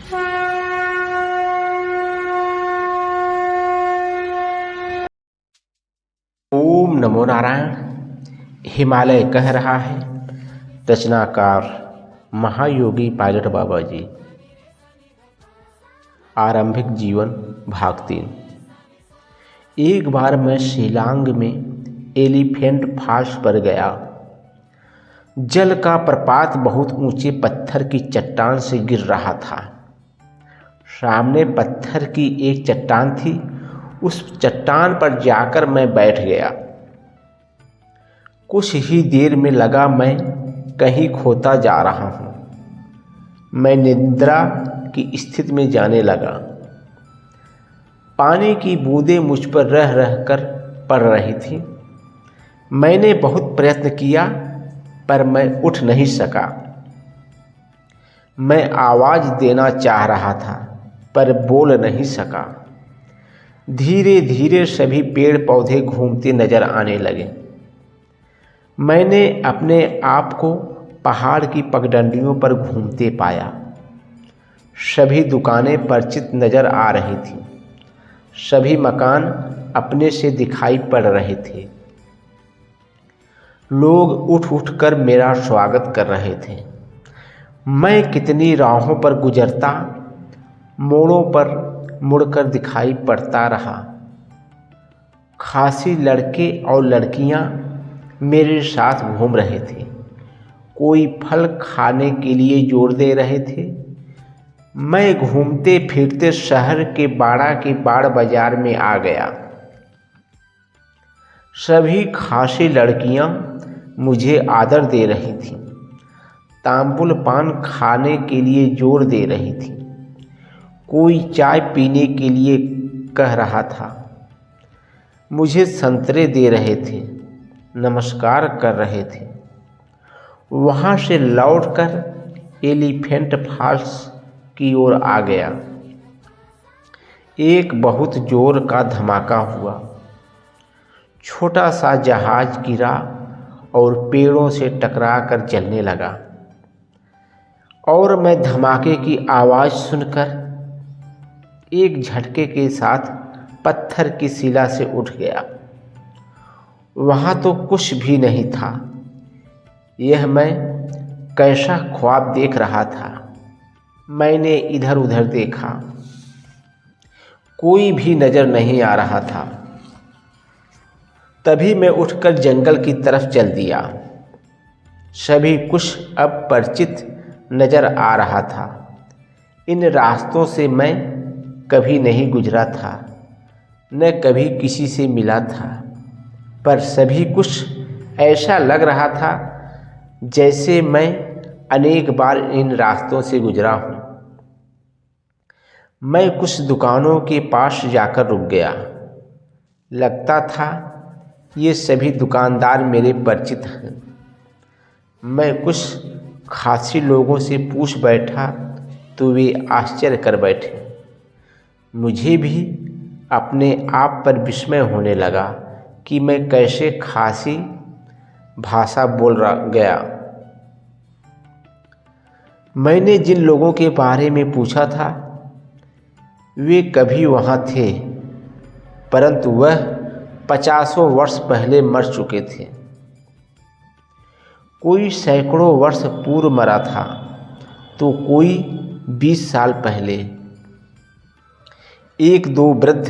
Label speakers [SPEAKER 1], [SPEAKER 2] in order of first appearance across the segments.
[SPEAKER 1] ओम नमो नारायण। हिमालय कह रहा है। रचनाकार महायोगी पायलट बाबा जी। आरंभिक जीवन भाग 3। एक बार मैं शिलांग में एलिफेंट फॉल्स पर गया। जल का प्रपात बहुत ऊंचे पत्थर की चट्टान से गिर रहा था। सामने पत्थर की एक चट्टान थी। उस चट्टान पर जाकर मैं बैठ गया। कुछ ही देर में लगा मैं कहीं खोता जा रहा हूँ। मैं निद्रा की स्थिति में जाने लगा। पानी की बूंदें मुझ पर रह रह कर पड़ रही थी। मैंने बहुत प्रयत्न किया पर मैं उठ नहीं सका। मैं आवाज़ देना चाह रहा था पर बोल नहीं सका। धीरे धीरे सभी पेड़ पौधे घूमते नजर आने लगे। मैंने अपने आप को पहाड़ की पगडंडियों पर घूमते पाया। सभी दुकानें परिचित नजर आ रही थीं। सभी मकान अपने से दिखाई पड़ रहे थे। लोग उठ उठ कर मेरा स्वागत कर रहे थे। मैं कितनी राहों पर गुजरता, मोड़ों पर मुड़कर दिखाई पड़ता रहा। खासी लड़के और लड़कियां मेरे साथ घूम रहे थे। कोई फल खाने के लिए जोर दे रहे थे। मैं घूमते फिरते शहर के बाड़ बाजार में आ गया। सभी खासी लड़कियां मुझे आदर दे रही थीं। तांबुल पान खाने के लिए जोर दे रही थी। कोई चाय पीने के लिए कह रहा था। मुझे संतरे दे रहे थे, नमस्कार कर रहे थे। वहाँ से लौटकर एलिफेंट फॉल्स की ओर आ गया। एक बहुत जोर का धमाका हुआ। छोटा सा जहाज गिरा और पेड़ों से टकरा कर जलने लगा। और मैं धमाके की आवाज़ सुनकर एक झटके के साथ पत्थर की शिला से उठ गया। वहाँ तो कुछ भी नहीं था। यह मैं कैसा ख्वाब देख रहा था। मैंने इधर उधर देखा, कोई भी नज़र नहीं आ रहा था। तभी मैं उठकर जंगल की तरफ चल दिया। सभी कुछ अब परिचित नज़र आ रहा था। इन रास्तों से मैं कभी नहीं गुजरा था, न कभी किसी से मिला था, पर सभी कुछ ऐसा लग रहा था जैसे मैं अनेक बार इन रास्तों से गुजरा हूँ। मैं कुछ दुकानों के पास जाकर रुक गया। लगता था ये सभी दुकानदार मेरे परिचित हैं। मैं कुछ खासी लोगों से पूछ बैठा तो वे आश्चर्य कर बैठे। मुझे भी अपने आप पर विस्मय होने लगा कि मैं कैसे खासी भाषा बोल गया। मैंने जिन लोगों के बारे में पूछा था वे कभी वहाँ थे, परंतु वह 50 वर्ष पहले मर चुके थे। कोई सैकड़ों वर्ष पूर्व मरा था तो कोई 20 साल पहले। एक दो वृद्ध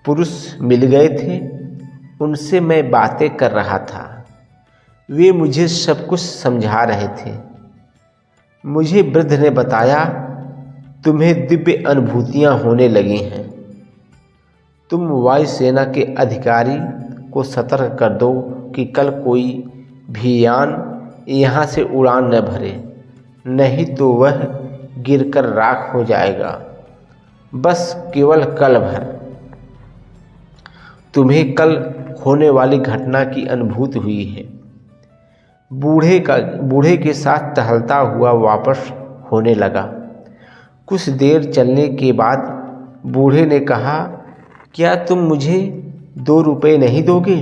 [SPEAKER 1] पुरुष मिल गए थे, उनसे मैं बातें कर रहा था। वे मुझे सब कुछ समझा रहे थे। मुझे वृद्ध ने बताया, तुम्हें दिव्य अनुभूतियां होने लगी हैं। तुम वायुसेना के अधिकारी को सतर्क कर दो कि कल कोई भी यान यहाँ से उड़ान न भरे, नहीं तो वह गिरकर राख हो जाएगा। बस केवल कल भर। तुम्हें कल होने वाली घटना की अनुभूति हुई है। बूढ़े के साथ टहलता हुआ वापस होने लगा। कुछ देर चलने के बाद बूढ़े ने कहा, क्या तुम मुझे 2 रुपये नहीं दोगे?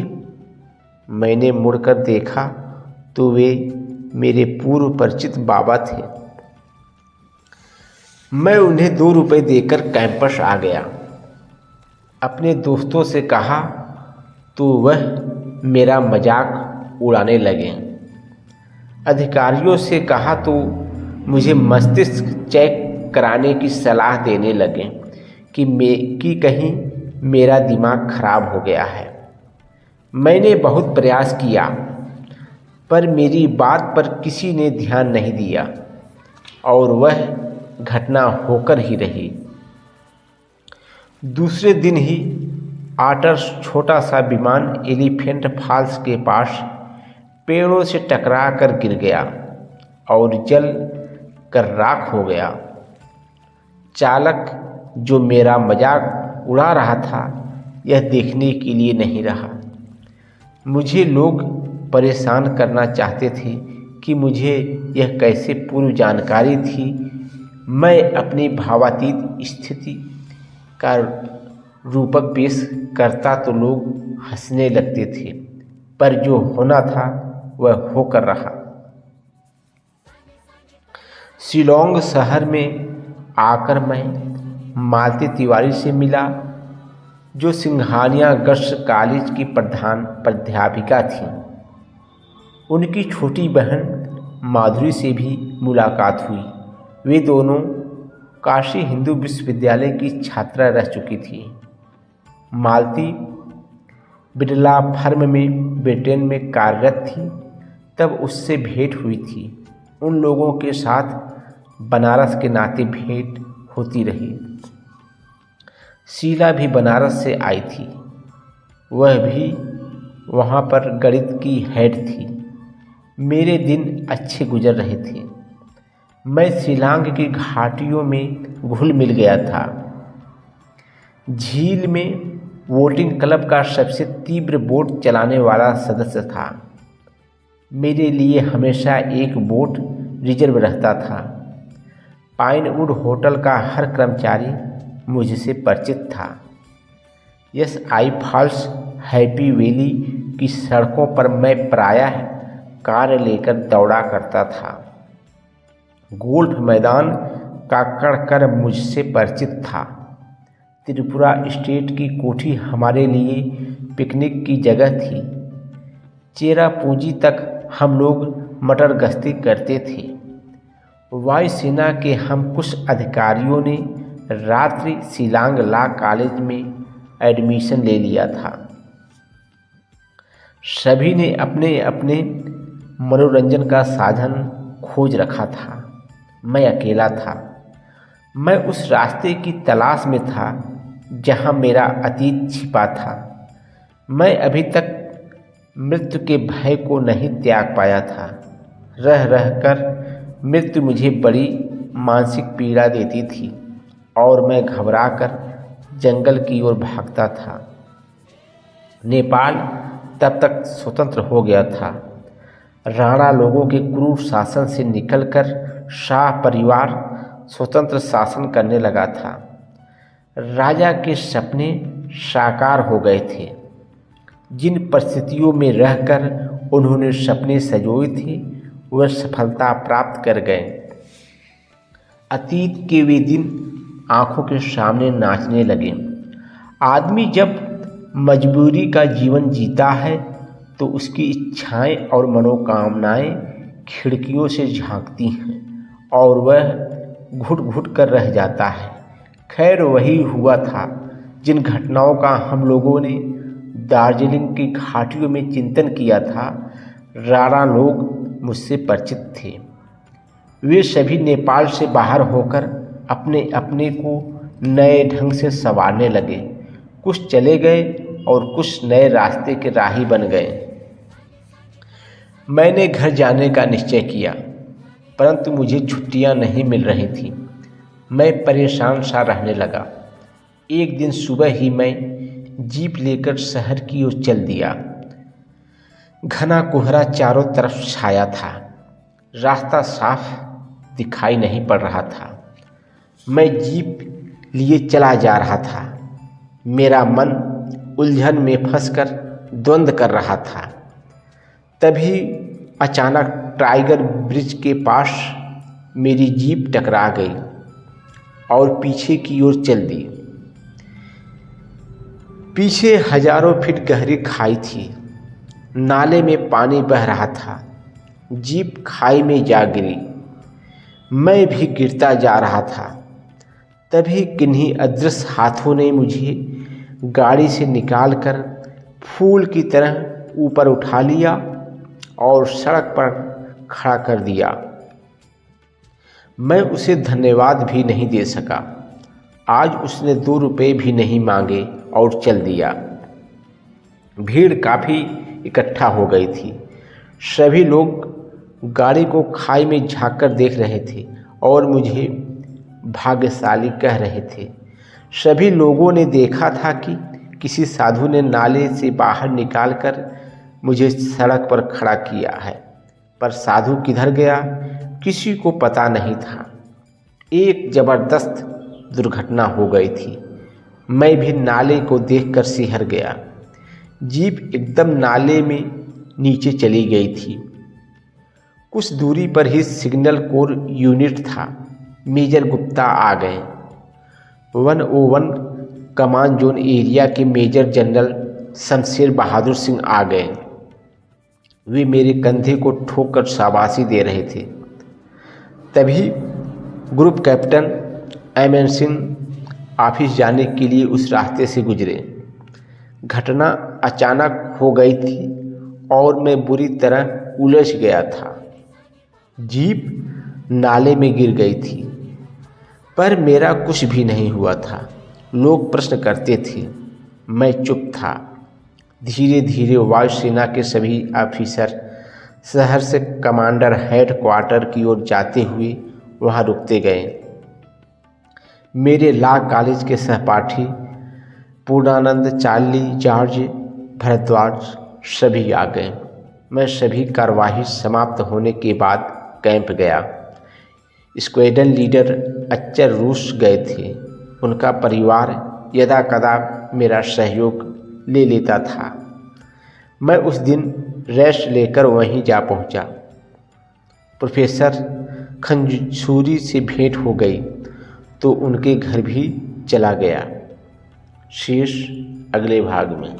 [SPEAKER 1] मैंने मुड़कर देखा तो वे मेरे पूर्व परिचित बाबा थे। मैं उन्हें 2 रुपये देकर कैंपस आ गया। अपने दोस्तों से कहा तो वह मेरा मजाक उड़ाने लगे। अधिकारियों से कहा तो मुझे मस्तिष्क चेक कराने की सलाह देने लगे कि कहीं मेरा दिमाग खराब हो गया है। मैंने बहुत प्रयास किया पर मेरी बात पर किसी ने ध्यान नहीं दिया और वह घटना होकर ही रही। दूसरे दिन ही आटर छोटा सा विमान एलिफेंट फॉल्स के पास पेड़ों से टकरा कर गिर गया और जल कर राख हो गया। चालक जो मेरा मजाक उड़ा रहा था यह देखने के लिए नहीं रहा। मुझे लोग परेशान करना चाहते थे कि मुझे यह कैसे पूर्व जानकारी थी। मैं अपनी भावातीत स्थिति का रूपक पेश करता तो लोग हंसने लगते थे, पर जो होना था वह होकर रहा। शिलोंग शहर में आकर मैं मालती तिवारी से मिला, जो सिंघानिया गर्ल्स कॉलेज की प्रधान प्राध्यापिका थी। उनकी छोटी बहन माधुरी से भी मुलाकात हुई। वे दोनों काशी हिंदू विश्वविद्यालय की छात्रा रह चुकी थी। मालती बिरला फर्म में ब्रिटेन में कार्यरत थी, तब उससे भेंट हुई थी। उन लोगों के साथ बनारस के नाते भेंट होती रही। शीला भी बनारस से आई थी, वह भी वहाँ पर गणित की हेड थी। मेरे दिन अच्छे गुजर रहे थे। मैं शिलांग की घाटियों में घुल मिल गया था। झील में वोटिंग क्लब का सबसे तीव्र बोट चलाने वाला सदस्य था। मेरे लिए हमेशा एक बोट रिजर्व रहता था। पाइनवुड होटल का हर कर्मचारी मुझसे परिचित था। SI फॉल्स हैप्पी वैली की सड़कों पर मैं प्रायः कार लेकर दौड़ा करता था। गोल्फ मैदान का कड़ मुझसे परिचित था। त्रिपुरा स्टेट की कोठी हमारे लिए पिकनिक की जगह थी। चेरापूंजी तक हम लोग मटर गश्ती करते थे। वायुसेना के हम कुछ अधिकारियों ने रात्रि शिलांग लॉ कॉलेज में एडमिशन ले लिया था। सभी ने अपने अपने मनोरंजन का साधन खोज रखा था। मैं अकेला था। मैं उस रास्ते की तलाश में था जहाँ मेरा अतीत छिपा था। मैं अभी तक मृत्यु के भय को नहीं त्याग पाया था। रह रह कर मृत्यु मुझे बड़ी मानसिक पीड़ा देती थी और मैं घबराकर जंगल की ओर भागता था। नेपाल तब तक स्वतंत्र हो गया था। राणा लोगों के क्रूर शासन से निकलकर शाह परिवार स्वतंत्र शासन करने लगा था। राजा के सपने साकार हो गए थे। जिन परिस्थितियों में रहकर उन्होंने सपने संजोए थे वह सफलता प्राप्त कर गए। अतीत के वे दिन आंखों के सामने नाचने लगे। आदमी जब मजबूरी का जीवन जीता है तो उसकी इच्छाएं और मनोकामनाएं खिड़कियों से झांकती हैं और वह घुट घुट कर रह जाता है। खैर वही हुआ था जिन घटनाओं का हम लोगों ने दार्जिलिंग की घाटियों में चिंतन किया था। राणा लोग मुझसे परिचित थे। वे सभी नेपाल से बाहर होकर अपने अपने को नए ढंग से संवारने लगे। कुछ चले गए और कुछ नए रास्ते के राही बन गए। मैंने घर जाने का निश्चय किया, परंतु मुझे छुट्टियां नहीं मिल रही थीं। मैं परेशान सा रहने लगा। एक दिन सुबह ही मैं जीप लेकर शहर की ओर चल दिया। घना कोहरा चारों तरफ छाया था। रास्ता साफ दिखाई नहीं पड़ रहा था। मैं जीप लिए चला जा रहा था। मेरा मन उलझन में फंसकर द्वंद्व कर रहा था। तभी अचानक टाइगर ब्रिज के पास मेरी जीप टकरा गई। और पीछे की ओर चल दी। पीछे हजारों फीट गहरी खाई थी। नाले में पानी बह रहा था। जीप खाई में जा गिरी। मैं भी गिरता जा रहा था। तभी किन्हीं अदृश्य हाथों ने मुझे गाड़ी से निकालकर फूल की तरह ऊपर उठा लिया और सड़क पर खड़ा कर दिया। मैं उसे धन्यवाद भी नहीं दे सका। आज उसने 2 रुपये भी नहीं मांगे और चल दिया। भीड़ काफ़ी इकट्ठा हो गई थी। सभी लोग गाड़ी को खाई में झांककर देख रहे थे और मुझे भाग्यशाली कह रहे थे। सभी लोगों ने देखा था कि किसी साधु ने नाले से बाहर निकालकर मुझे सड़क पर खड़ा किया है, पर साधु किधर गया किसी को पता नहीं था। एक ज़बरदस्त दुर्घटना हो गई थी। मैं भी नाले को देखकर सिहर गया। जीप एकदम नाले में नीचे चली गई थी। कुछ दूरी पर ही सिग्नल कोर यूनिट था। मेजर गुप्ता आ गए। 101 कमांड जोन एरिया के मेजर जनरल शमशेर बहादुर सिंह आ गए। वे मेरे कंधे को ठोकर शाबाशी दे रहे थे। तभी group captain M N Singh office जाने के लिए उस रास्ते से गुजरे। घटना अचानक हो गई थी और मैं बुरी तरह उलझ गया था। जीप नाले में गिर गई थी, पर मेरा कुछ भी नहीं हुआ था। लोग प्रश्न करते थे, मैं चुप था। धीरे धीरे वायुसेना के सभी ऑफिसर शहर से कमांडर हेडक्वार्टर की ओर जाते हुए वहां रुकते गए। मेरे लॉ कॉलेज के सहपाठी पूर्णानंद, चार्ली, जॉर्ज, भरद्वाज सभी आ गए। मैं सभी कार्यवाही समाप्त होने के बाद कैंप गया। स्क्वाड्रन लीडर अच्चर रूस गए थे। उनका परिवार यदा कदा मेरा सहयोग ले लेता था। मैं उस दिन रेस्ट लेकर वहीं जा पहुंचा। प्रोफेसर खंजूरी से भेंट हो गई तो उनके घर भी चला गया। शेष अगले भाग में।